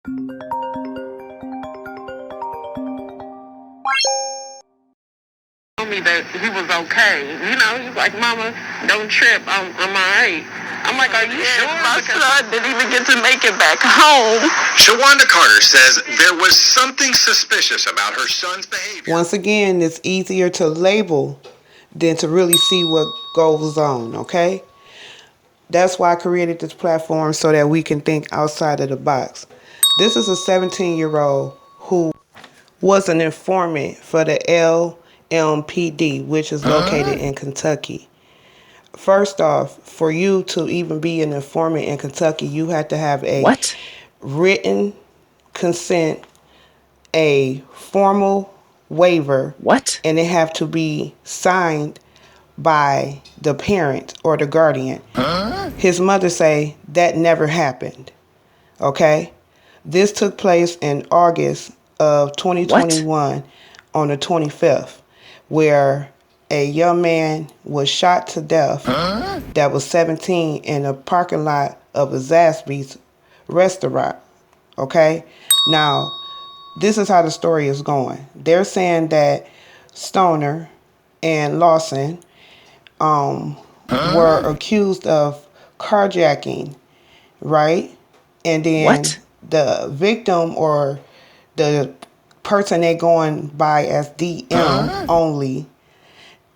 Told me that he was okay. He's like, Mama, don't trip. I'm all right. I'm like, are you sure? My son didn't even get to make it back home. Shawanda Carter says there was something suspicious about her son's behavior. Once again, it's easier to label than to really see what goes on, okay? That's why I created this platform, so that we can think outside of the box. This is a 17-year-old who was an informant for the LMPD, which is located in Kentucky. First off, for you to even be an informant in Kentucky, you have to have a written consent, a formal waiver, and it have to be signed by the parent or the guardian. His mother say that never happened. Okay? This took place in August of 2021 on the 25th, where a young man was shot to death that was 17 in a parking lot of a Zaxby's restaurant. Okay? Now, this is how the story is going. They're saying that Stoner and Lawson were accused of carjacking, right? And then the victim, or the person they're going by as DM only,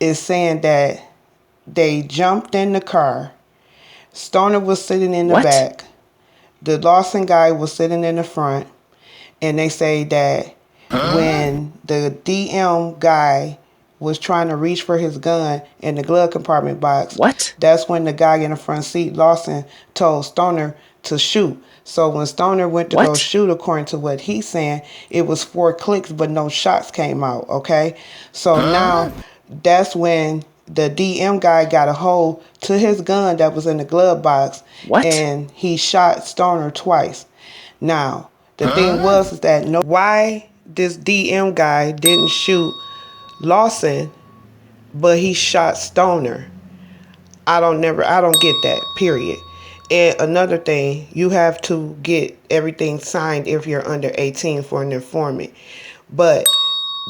is saying that they jumped in the car. Stoner was sitting in the back. The Lawson guy was sitting in the front. And they say that when the DM guy was trying to reach for his gun in the glove compartment box, that's when the guy in the front seat, Lawson, told Stoner to shoot. So when Stoner went to go shoot, according to what he's saying, it was 4 clicks, but no shots came out, okay? So now that's when the DM guy got a hold to his gun that was in the glove box, and he shot Stoner twice. Now, the thing was is that why this DM guy didn't shoot Lawson, but he shot Stoner. I don't get that, period. And another thing, you have to get everything signed if you're under 18 for an informant. But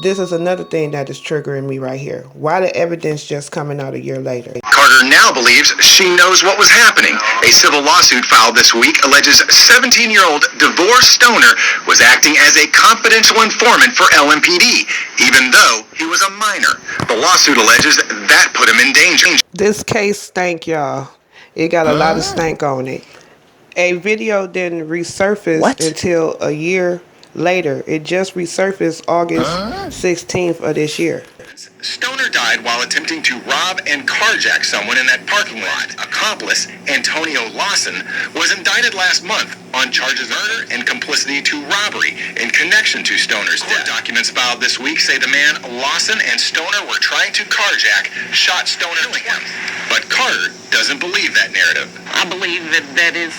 this is another thing that is triggering me right here. Why the evidence just coming out a year later? Carter now believes she knows what was happening. A civil lawsuit filed this week alleges 17-year-old DeVore Stoner was acting as a confidential informant for LMPD, even though he was a minor. The lawsuit alleges that put him in danger. This case stank, y'all. It got a lot of stank on it. A video didn't resurface until a year later. It just resurfaced August 16th of this year. Stoner died while attempting to rob and carjack someone in that parking lot. Accomplice, Antonio Lawson, was indicted last month on charges of murder and complicity to robbery in connection to Stoner's death. Court documents filed this week say the man Lawson and Stoner were trying to carjack shot Stoner twice. But Carter doesn't believe that narrative. I believe that it's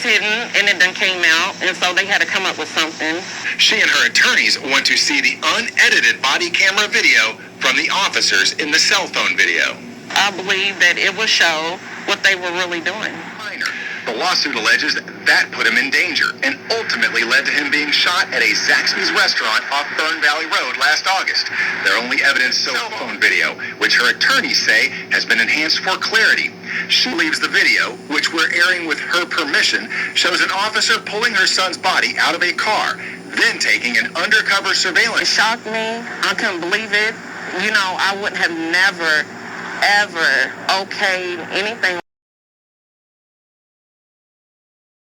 hidden, and it done came out, and so they had to come up with something. She and her attorneys want to see the unedited body camera video from the officers in the cell phone video. I believe that it will show what they were really doing. The lawsuit alleges that put him in danger and ultimately led to him being shot at a Zaxby's restaurant off Fern Valley Road last August. Their only evidence cell phone video, which her attorneys say has been enhanced for clarity. She believes the video, which we're airing with her permission, shows an officer pulling her son's body out of a car, then taking an undercover surveillance. It shocked me. I couldn't believe it. I wouldn't have never, ever okayed anything